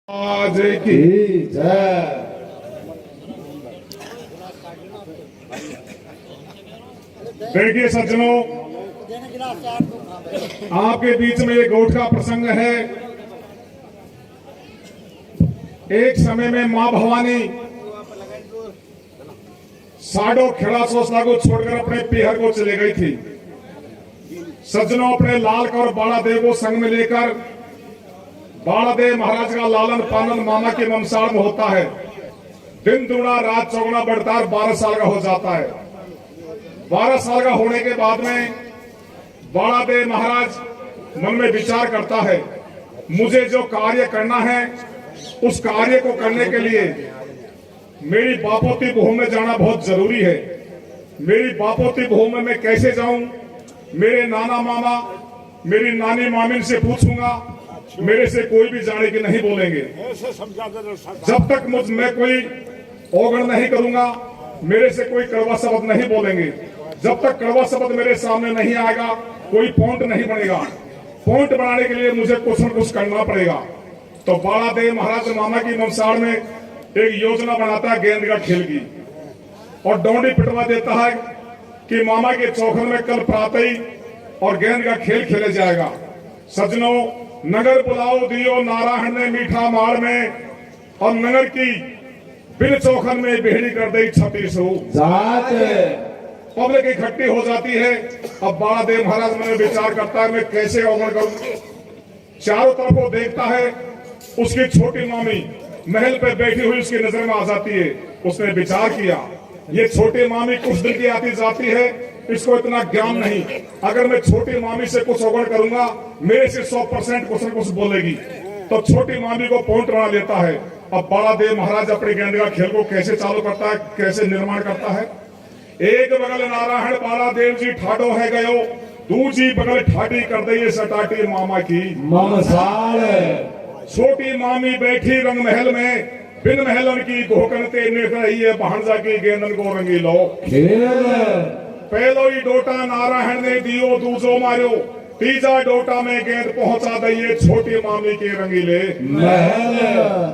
आज की जय। देखिए सज्जनों, आपके बीच में एक गोठ का प्रसंग है। एक समय में मां भवानी साडो खेड़ा सोसला को छोड़कर अपने पीहर को चले गई थी। सज्जनों, अपने लाल और बाला देव को संग में लेकर बालादेव महाराज का लालन पालन मामा के ममसार में होता है। दिन दुगना रात चौगुना बढ़ता है, 12 साल का हो जाता है। 12 साल का होने के बाद में बालादेव महाराज मन में विचार करता है, मुझे जो कार्य करना है उस कार्य को करने के लिए मेरी बापोती भूमि में जाना बहुत जरूरी है। मेरी बापोती भूमि में मैं कैसे जाऊं? मेरे नाना मामा, मेरी नानी मामिन से पूछूंगा, मेरे से कोई भी जाने की नहीं बोलेंगे। जब तक मैं कोई ओगण नहीं करूंगा, मेरे से कोई कड़वा शब्द नहीं बोलेंगे। जब तक कड़वा शब्द मेरे सामने नहीं आएगा, कोई पॉइंट नहीं बनेगा। पॉइंट बनाने के लिए मुझे कुछ न कुछ करना पड़ेगा। तो बालादेव महाराज मामा की ममसार में एक योजना बनाता है गेंद का खेल की, और डोंडी पिटवा देता है कि मामा के चौखन में कल प्रातः ही और गेंद का खेल खेला जाएगा। सज्जनों, नगर बुलाओ दियो नारायण ने मीठा मार में, और नगर की बिन चौखन में बेहड़ी कर दी 36 पब्लिक इकट्ठी हो जाती है। अब बालादेव महाराज में विचार करता है, मैं कैसे अवगण करूं। चारों तरफ को देखता है, उसकी छोटी मामी महल पे बैठी हुई उसकी नजर में आ जाती है। उसने विचार किया, ये छोटी मामी कुछ दिन की आती जाती है, इसको इतना ज्ञान नहीं। अगर मैं छोटी मामी से कुछ अवगण करूंगा, मेरे से 100% कुछ न कुछ बोलेगी। तो छोटी मामी को पॉइंट बना लेता है। अब बालादेव महाराज अपने गेंद का खेल को कैसे चालू करता है, कैसे निर्माण करता है। एक बगल नारायण बालादेव जी ठाडो है गयो, दूसरी बगल ठाडी कर दई सटाटी मामा की ममसाल। छोटी मामी बैठी रंग महल में, बिन महलन की घोकनते निख रही है, भांजा की गेंदन को रंगी लो पहलो ही डोटा नारायण ने दियो, दूसरो मारो, तीजा डोटा में गेंद पहुंचा दइए छोटी मामी के रंगीले महल।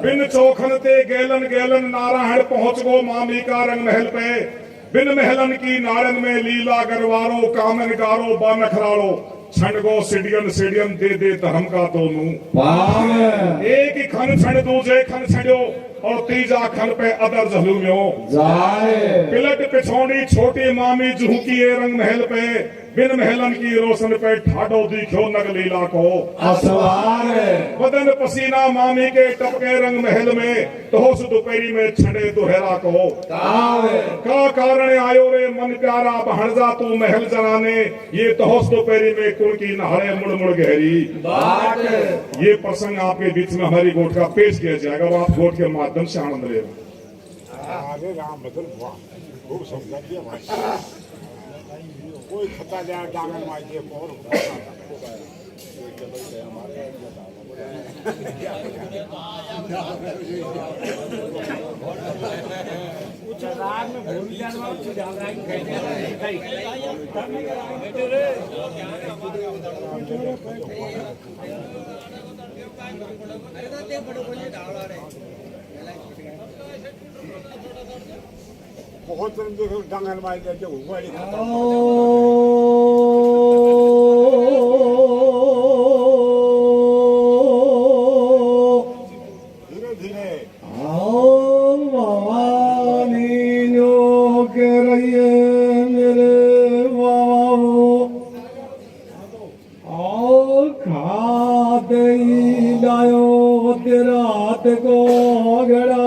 बिन चौखनते गेलन गेलन नारायण पहुंच गो मामी का रंग महल पे, बिन महलन की नारन में लीला गरवारो, कामन गारो बानखराड़ो, छंडगो सिडियन सिडियन दे दे धर्म का दोनों। एक ही खन छंड दूजे खन छंडो, और तीजा खन पे अदर जहलूम्यो पिलट पिछौड़ी छोटी मामी झुकी रंग महल पे, बिन महलन की रोशन पे ठाडो दिखो नग लीला को असवार। बदन पसीना मामी के टपके रंग महल में, तहोस दोपहरी में छड़े दुहरा को का कारण आयो रे मन प्यारा भाणजा तू महल जनाने, ये तहोस दोपहरी में कुल की नहारे मुड़ मुड़ गहरी बाट। ये प्रसंग आपके बीच में हमारी गोठ का पेश किया जाएगा, आप गोठ के माध्यम से आनंद ले। कोई खता जाए डांगन माइए और रात में भूल जाना बहुत डांगन मार जो धीरे धीरे आओ भवानी नो के रहिए मेरे बाबू, आओ खा दे लायो तेरा हाथ को गड़ा।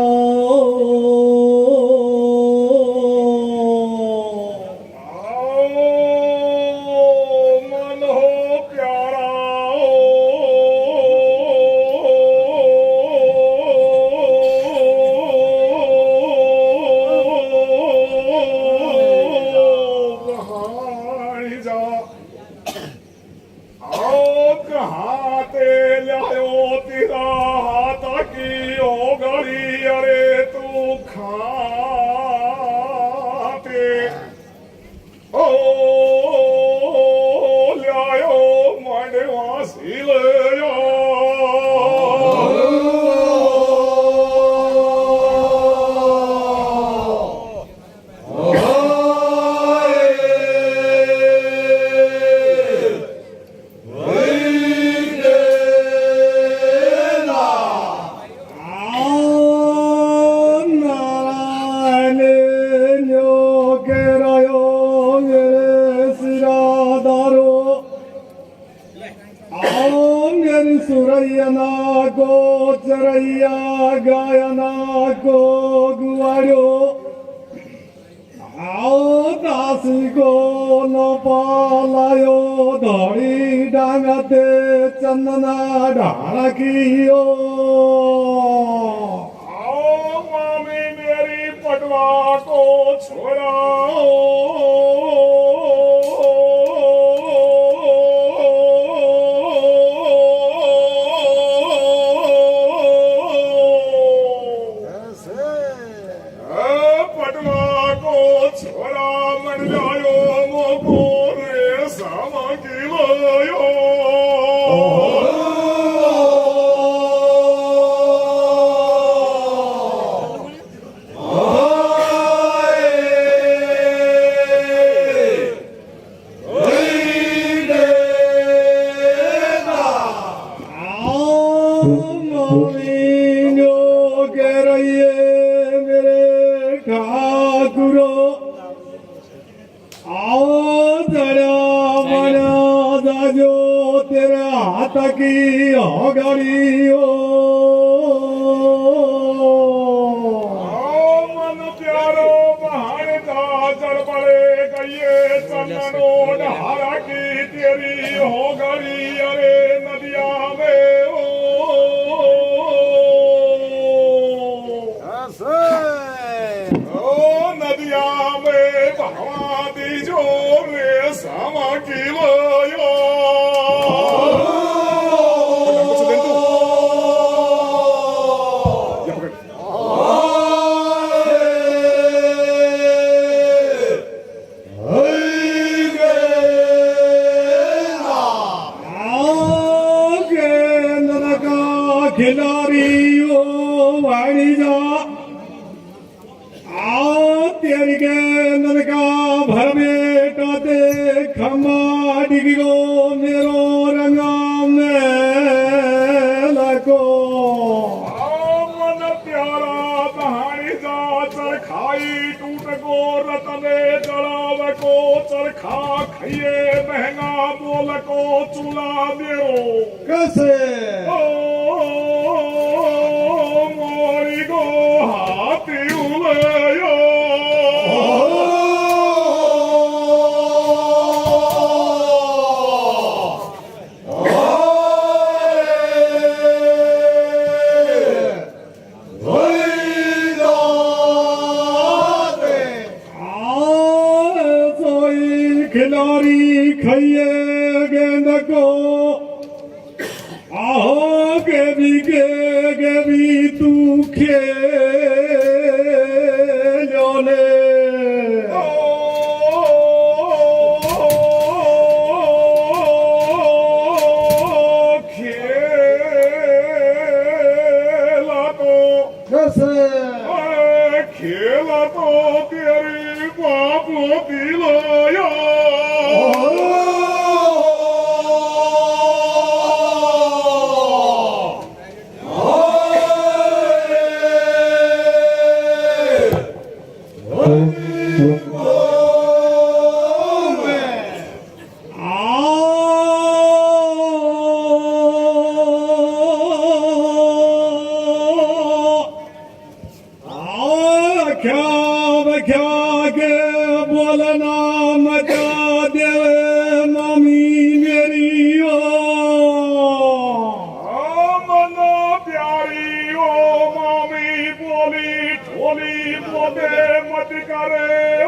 रैया गायना को गुआरो आओ दासी को न पालायो धड़ी डांगते चंदना ढालकियो आओ मामी मेरी पटवा को छोड़ाओ की गड़ियो मन प्यारो बहार जा जड़ पड़े गई चंदनो ढारा की तेरी हो गड़ी अरे नदिया में ओ नदिया में बहवा दीजो रे सामा की लोयो खिलाड़ियों वाणी जा आओ तेरी के नन का भर बेटा ते खमा डिगो मेरो रंगा में लको मन प्यारा कहानी जा चरखाई टूट को रतने जड़ाव को चरखा खाइए महंगा बोल को चूल्हा मेरो कैसे मोरी गो हाथी उलयो खिलाड़ी खाइए गेंद को आहो गेबी तू खेलो ले खेला तो खेला तो तेरी बाप दिलाया क्या के बोलना मचा दे मम्मी मेरी ओ मनो प्यारी ओ मामी बोली ठोली बोले मत करे ओ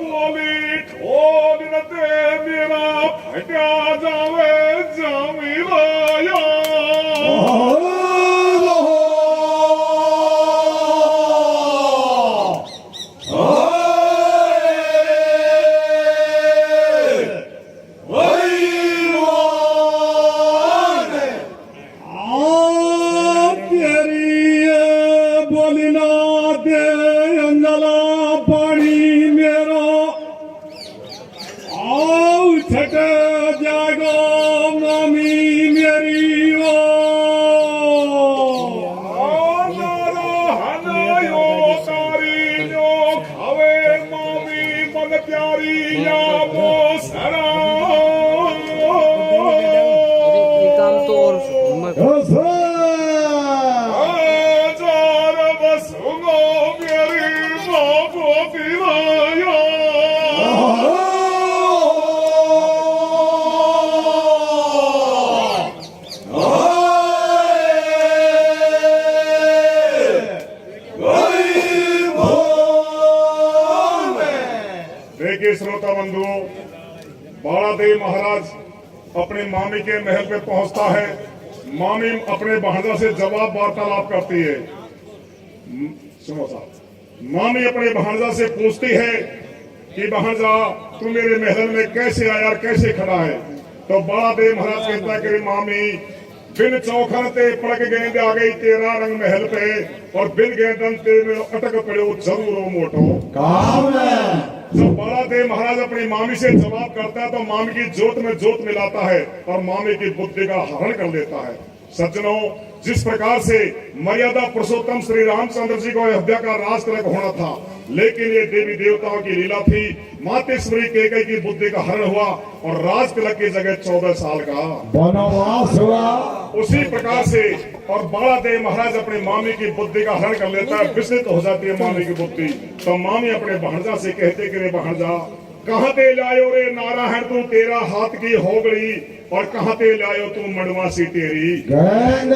बोली ठोल ते मेरा फटा जावे जामी लाया मन प्यारी या वो सरा काम तो और हजार बसुंगो मेरी बाबू दिवाया देखिए श्रोता बंधुओं, बालादेव महाराज अपने मामी के महल पे पहुंचता है। मामी अपने भांजा से जवाब वार्तालाप करती है। सुनो साहब, मामी अपने भांजा से पूछती है कि भांजा तू मेरे महल में कैसे आया और कैसे खड़ा है? तो बालादेव महाराज कहता है कि मामी बिन चौखर ते पड़क गेंद आ गई तेरा रंग महल पे और बिन गेंदन ते में अटक पड़ो जरूर मोटो काम है। जब बालादेव महाराज अपनी मामी से जवाब करता है तो मामी की जोत में जोत मिलाता है और मामी की बुद्धि का हरण कर देता है। सज्जनों, जिस प्रकार से मर्यादा पुरुषोत्तम श्री रामचंद्र जी को अयोध्या का राज तिलक होना था, लेकिन ये देवी देवताओं की लीला थी। मातेश्वरी कैकेयी की बुद्धि का हरण हुआ और राज तिलक की जगह 14 साल का वनवास हुआ। उसी प्रकार से और बालादेव महाराज अपने मामी की बुद्धि का हरण कर लेता है। विचलित हो जाती है मामी की बुद्धि। तो मामी अपने भांजा से कहते कि रे भांजा, कहाँ ते लायो रे नारायण तू तेरा हाथ की होगड़ी और कहाँ ते लायो तू मड़वासी तेरी गेंद।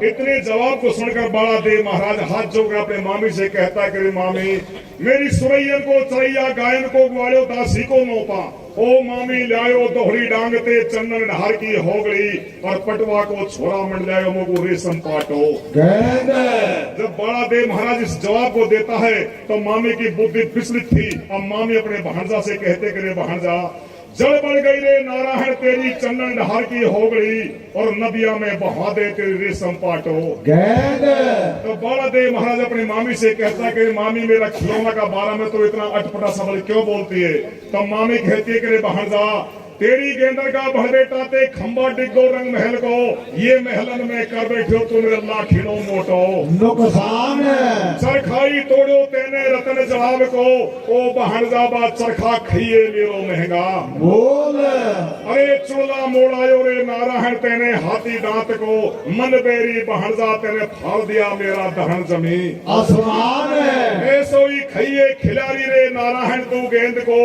इतने जवाब को सुनकर बालादेव महाराज हाथ जोड़कर अपने मामी से कहता है कि मामी मेरी सुरैयन को चरैया गायन को ग्वालो दासी को नौपा ओ मामी लायो दोहरी डांगते चंदन ढार की होगड़ी और पटवा को छोरा मंड लायो मोगू रेशम पाटो गेंद। जब बालादेव महाराज इस जवाब को देता है तो मामी की बुद्धि विचलित थी। अब मामी अपने भांजा से कहते कि रे भांजा, जल बढ़ गई रे नारायण तेरी चंदन ढार की होगड़ी और नदिया में बहा दे तेरी रेशम पाटो गेंद। तो बालादेव महाराज अपनी मामी से कहता है कि मामी मेरा खिलौना का बारे में तो इतना अटपटा सवाल क्यों बोलती है? तो मामी कहती है कि रे भांजा, तेरी गेंदर का भड़बेटा ते खंबा डिगो रंग महल को ये महलन में कर बैठो तुम लाखिनो मोटो नुकसान है। चरखाई तोड़ो तेने रतन जवाब को ओ बहनजा बा चरखा खइए मेरो महंगा बोल। अरे चूल्हा मोड़ायो रे नारायण तेने हाथी दांत को मन बेरी बहनजा तेने फाड़ दिया मेरा दहन जमी आसमान है। ऐसोई खइए खिलाड़ी रे नारायण तू गेंद को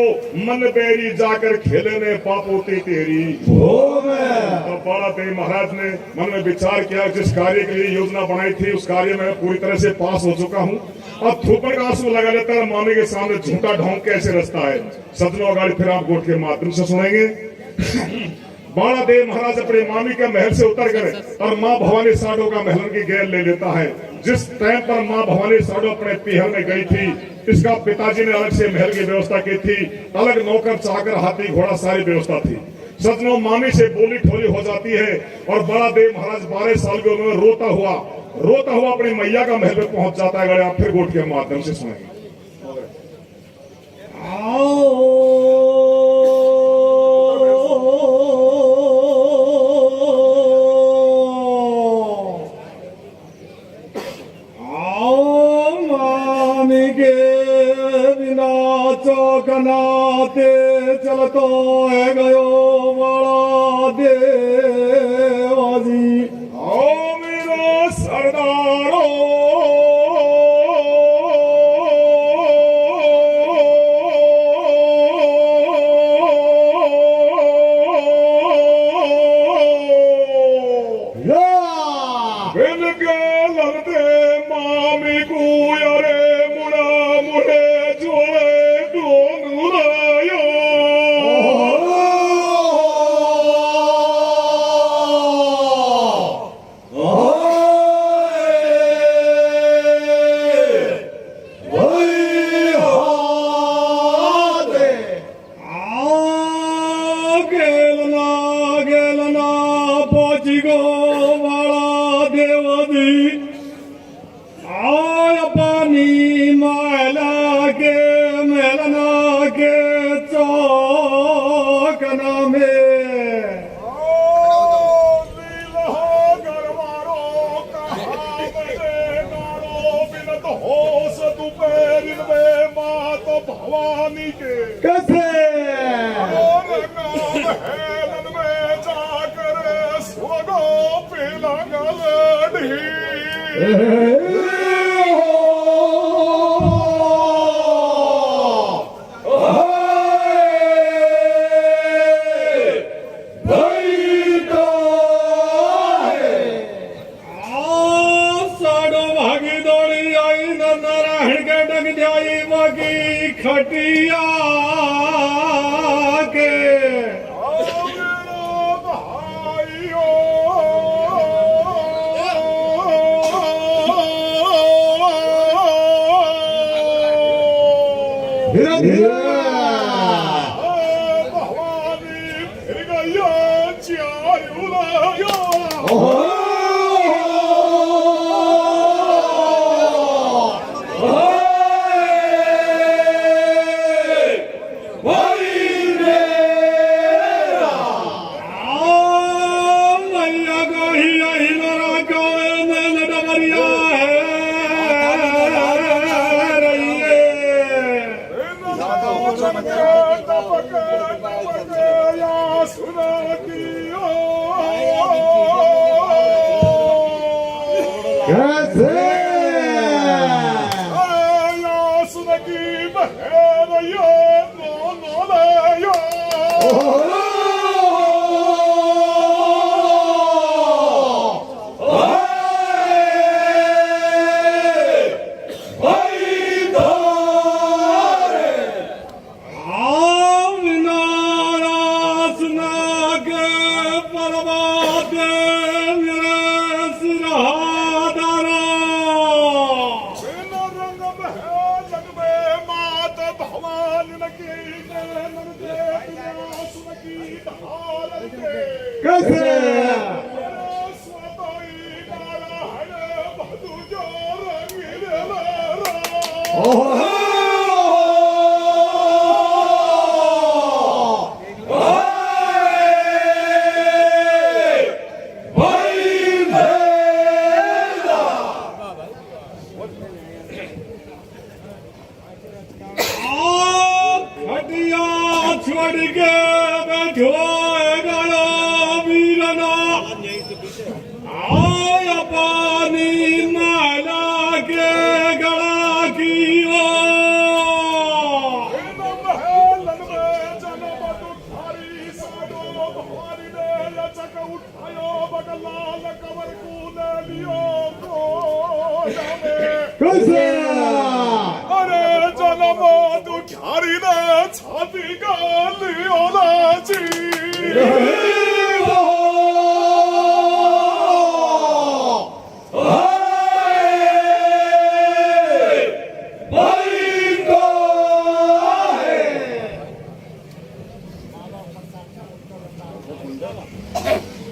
मन बेरी जाकर खेले ने पापोती तेरी भोग। तो बालादेव महाराज ने मन में विचार किया, जिस कार्य के लिए योजना बनाई थी उस कार्य में पूरी तरह से पास हो चुका हूँ। अब थूपन का आंसू लगा लेता है, मामी के सामने झूठा ढोंग कैसे रचता है। सदनों गाड़ी फिर आप गोट के माध्यम से सुनेंगे। बालादेव महाराज अपने मामी के महल से उतर कर और माँ भवानी साडो का महल की गैर ले लेता है। जिस टाइम पर माँ भवानी साडो अपने पीहर में गई थी, इसका पिताजी ने अलग से महल की व्यवस्था की थी। अलग नौकर चाकर हाथी घोड़ा सारी व्यवस्था थी। सजनों, मामी से बोली ठोली हो जाती है और बालादेव महाराज 12 साल की उम्र में रोता हुआ अपनी मैया का महल में पहुंच जाता है। आप फिर गोट के माध्यम से सुनेंगे। चौकनाते चलतो है गयो बड़ा देवाजी। ओ मेरा सरदारो बिन के लड़ते मामी को यारे मुड़ा मुड़े जोड़े भवानी के कैसे और नाम हेलन में जाकर सोगो पिला गलढ़ी खटिया के धीरे धीरे भवानी फिर गया चारू लाया छोड़ के बैठो गया वीरना आया पानी माला के गला की अरे जन्म दुखारी ने छाती गाली ओलाची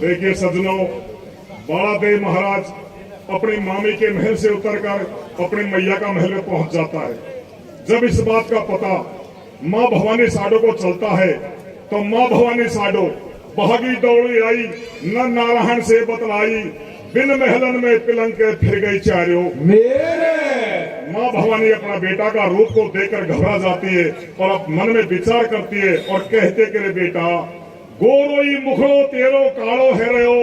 देखिए सज्जनों, बालादेव महाराज अपने मामी के महल से उतरकर अपने मैया का महल में पहुंच जाता है। जब इस बात का पता माँ भवानी साडो को चलता है तो माँ भवानी साडो भागी दौड़ी आई, न नारायण से बतलाई, बिन महलन में पिलंग के फिर गई चारों। मेरे माँ भवानी अपना बेटा का रूप को देखकर घबरा जाती है और अब मन में विचार करती है और कहते कि रे बेटा, गोरोई मुखड़ो तेरो कालो है रहो,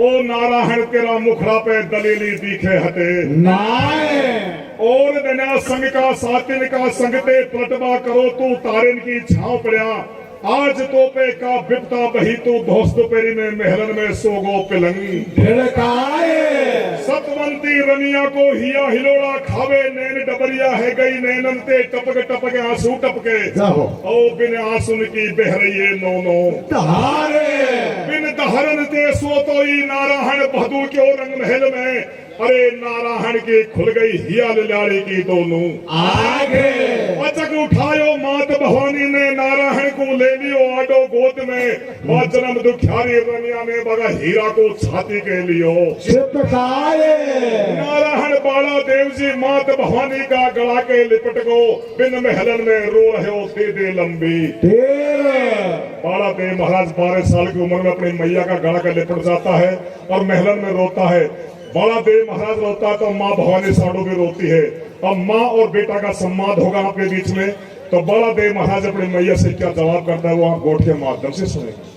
ओ नारायण तेरा मुखड़ा पे दलीली दिखे हटे नाय और बिना संग का सातिन का संगते प्रतभा करो तू तारिन की छाव पड़ा, आज तो पे का बिपता बही तू दोस्त पेरी में महलन में सोगो पिलंगी ढड़काए सतवंती रनिया को हिया हिलोड़ा खावे, नैन डबरिया है गई नैनन ते टपक टपक आंसू टपके, जाओ ओ बिन आंसुन की बह रही है नो नो तहारे बिन दहरन ते सोतोई नारायण बहदू क्यों रंग महल में, अरे नारायण की खुल गई हिया लाड़ी की दोनों आगे अचक उठायो मात भवानी ने नारायण को ले लियो आडो गोद में, और जन्म दुखियारी रनिया ने बगा हीरा को छाती के लियो चिपकाए नारायण बाला देव जी मात भवानी का गला के लिपट गो, बिन महलन में रो रहे हो दे लंबी। बाला देव महाराज 12 साल की उम्र में अपनी मैया का गला के लिपट जाता है और महलन में रोता है। बाला देव महाराज रोता है तो माँ भवानी साडो भी रोती है। अब माँ और बेटा का संवाद होगा आपके बीच में। तो बड़ा देव महाराज अपने मैया से क्या जवाब करता है वो आप गोठ के माध्यम से सुनेंगे।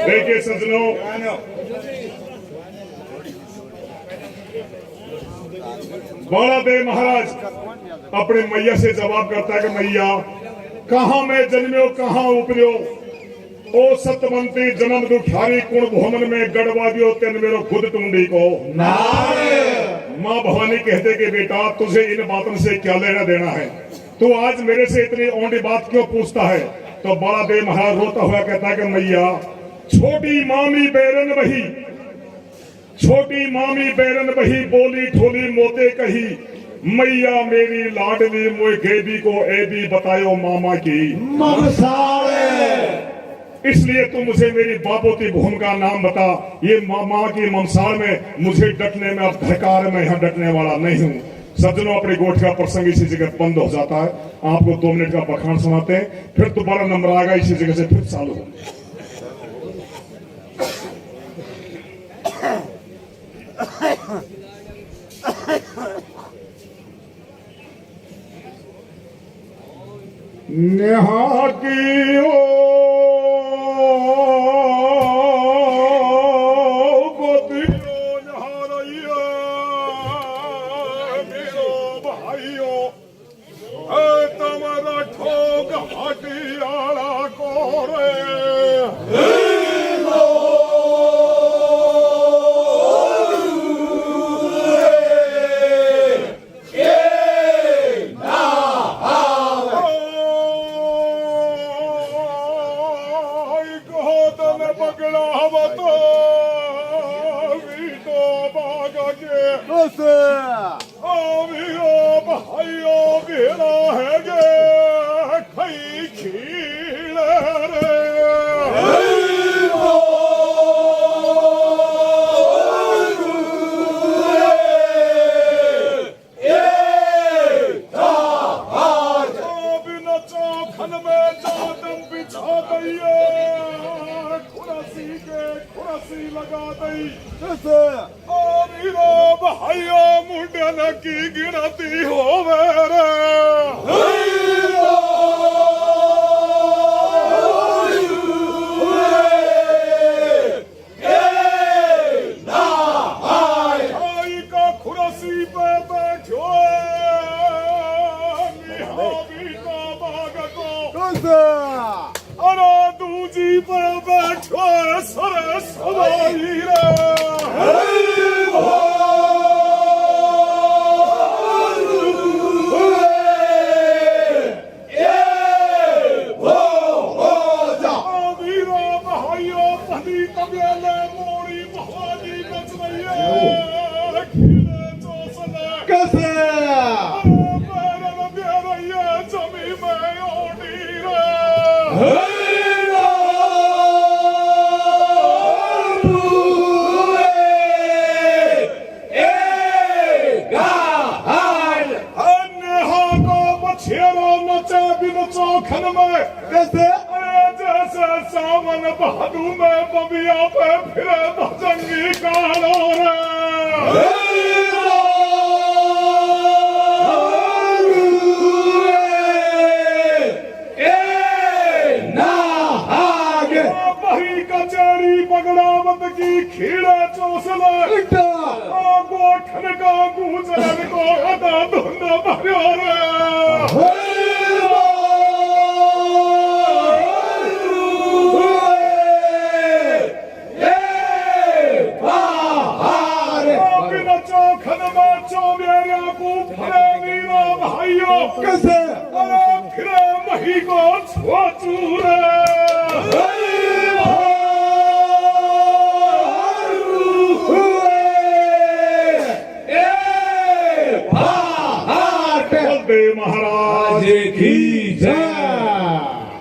देखिए सज्जनों, बड़ा देव महाराज अपने मैया से जवाब करता है कि मैया कहाँ मैं जन्म्यो कहाँ उपरियो, ओ सतमंती जन्म दुखारी कुण भोमन में गढ़वादियो तेन मेरो खुद टूंडी को। माँ भवानी कहते कि बेटा तुझे इन बातों से क्या लेना देना है, तू आज मेरे से इतनी ओंडी बात क्यों पूछता है। तो बड़ा देव महाराज रोता हुआ कहता है कि मैया छोटी मामी बैरन बही, छोटी मामी बैरन बही, बोली ठोली मोते कही, मैया मेरी लाडली मोए गेदी को एदी बतायो मामा की इसलिए तू मुझे मेरी बापोती भूम का नाम बता। ये मामा की ममसार में मुझे डटने में अब धकार, मैं यहाँ डटने वाला नहीं हूँ। सज्जनों, अपने गोठ का प्रसंग इसी जगह बंद हो जाता है। आपको 2 मिनट का बखान सुनाते हैं, फिर दोबारा नंबर आएगा इसी जगह से फिर चालू हो। नेहा की ओ खुरासी लगा दई भाइयों मुंडे न की गिनती होवे रे भाई का खुरसी पे बैठो निहावी का बाग को अरे दूजी पे बैठो सर सवाई रे चौखन में जैसे सावन बहादू में बबिया पे फिरे भजंगी कालो रे बही कचेरी बगड़ावत की खीड़े चौसले गोठन का गुजरन को अदा धुंध भरो रे कैसे फिरे मही को छोचूरे महाराज की जय।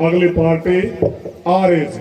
अगली पार्टी आरएस